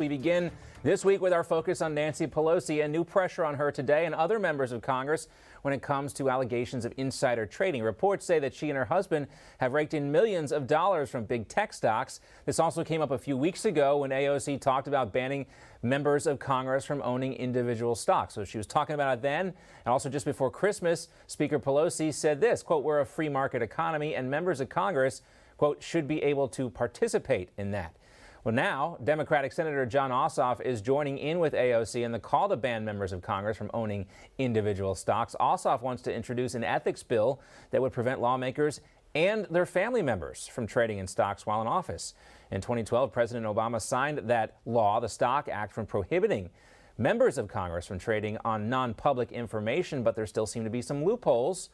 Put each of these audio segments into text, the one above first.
We begin this week with our focus on Nancy Pelosi and new pressure on her today and other members of Congress when it comes to allegations of insider trading. Reports say that she and her husband have raked in millions of dollars from big tech stocks. This also came up a few weeks ago when AOC talked about banning members of Congress from owning individual stocks. So she was talking about it then. And also just before Christmas, Speaker Pelosi said this, quote, "We're a free market economy and members of Congress, quote, should be able to participate in that." Well, now, Democratic Senator Jon Ossoff is joining in with AOC in the call to ban members of Congress from owning individual stocks. Ossoff wants to introduce an ethics bill that would prevent lawmakers and their family members from trading in stocks while in office. In 2012, President Obama signed that law, the Stock Act, from prohibiting members of Congress from trading on non-public information, but there still seem to be some loopholes.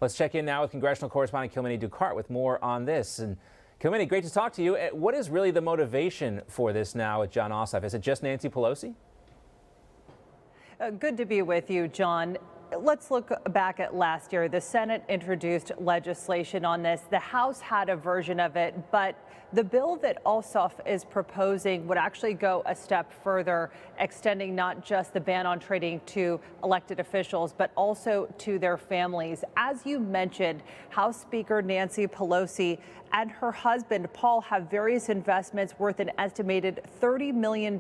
Let's check in now with congressional correspondent Kilmeny Duchardt with more on this. And Kilmeny, great to talk to you. What is really the motivation for this now with Jon Ossoff? Is it just Nancy Pelosi? Good to be with you, John. Let's look back at last year. The Senate introduced legislation on this. The House had a version of it, but the bill that Ossoff is proposing would actually go a step further, extending not just the ban on trading to elected officials, but also to their families. As you mentioned, House Speaker Nancy Pelosi and her husband, Paul, have various investments worth an estimated $30 million.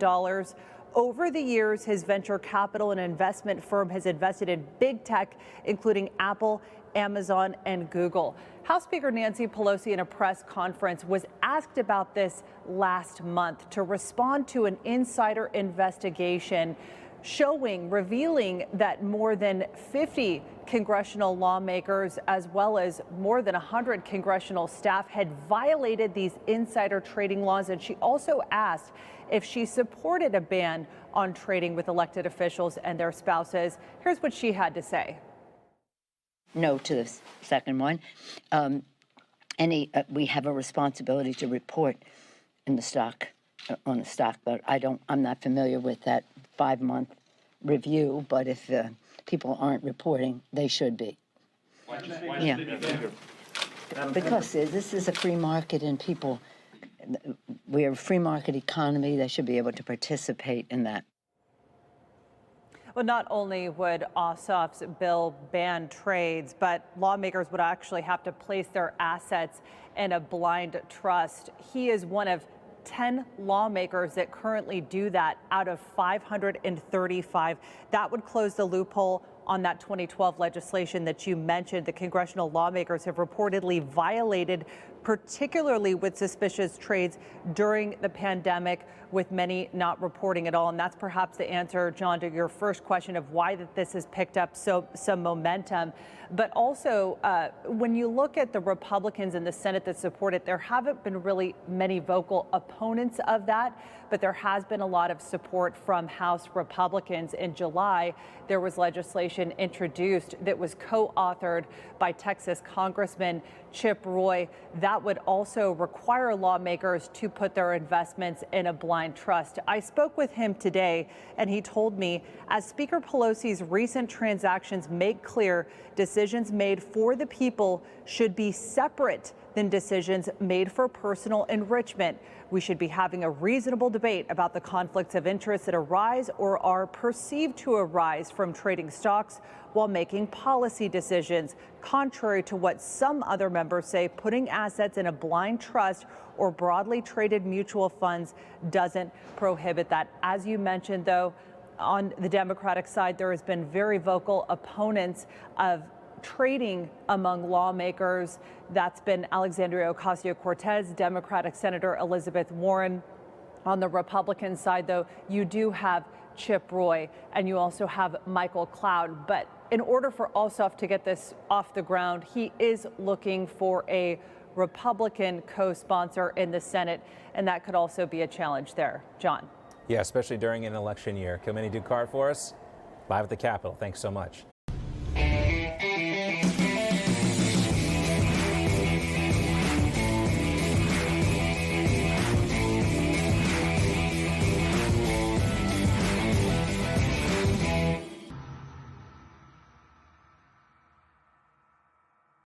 Over the years, his venture capital and investment firm has invested in big tech, including Apple, Amazon, and Google. House Speaker Nancy Pelosi, in a press conference, was asked about this last month to respond to an insider investigation revealing that more than 50 congressional lawmakers, as well as more than 100 congressional staff, had violated these insider trading laws. And she also asked if she supported a ban on trading with elected officials and their spouses. Here's what she had to say. No to the second one. We have a responsibility to report in the stock, on the stock, but I'm not familiar with that 5-month review, but if people aren't reporting, they should be. Yeah. Because this is a free market and people, we're a free market economy. They should be able to participate in that. Well, not only would Ossoff's bill ban trades, but lawmakers would actually have to place their assets in a blind trust. He is one of 10 lawmakers that currently do that out of 535. That would close the loophole on that 2012 legislation that you mentioned. The congressional lawmakers have reportedly violated, particularly with suspicious trades during the pandemic, with many not reporting at all. And that's perhaps the answer, John, to your first question of why this has picked up some momentum. But also, when you look at the Republicans in the Senate that support it, there haven't been really many vocal opponents of that, but there has been a lot of support from House Republicans. In July, there was legislation introduced that was co-authored by Texas Congressman Chip Roy that would also require lawmakers to put their investments in a blind trust. I spoke with him today, and he told me, as Speaker Pelosi's recent transactions make clear, decisions made for the people should be separate than decisions made for personal enrichment. We should be having a reasonable debate about the conflicts of interest that arise or are perceived to arise from trading stocks while making policy decisions. Contrary to what some other members say, putting assets in a blind trust or broadly traded mutual funds doesn't prohibit that. As you mentioned, though, on the Democratic side, there has been very vocal opponents of trading among lawmakers. That's been Alexandria Ocasio-Cortez, Democratic Senator Elizabeth Warren. On the Republican side, though, you do have Chip Roy and you also have Michael Cloud. But in order for Ossoff to get this off the ground, he is looking for a Republican co-sponsor in the Senate, and that could also be a challenge there. John. Yeah, especially during an election year. Kilmeny Duchardt for us, live at the Capitol. Thanks so much.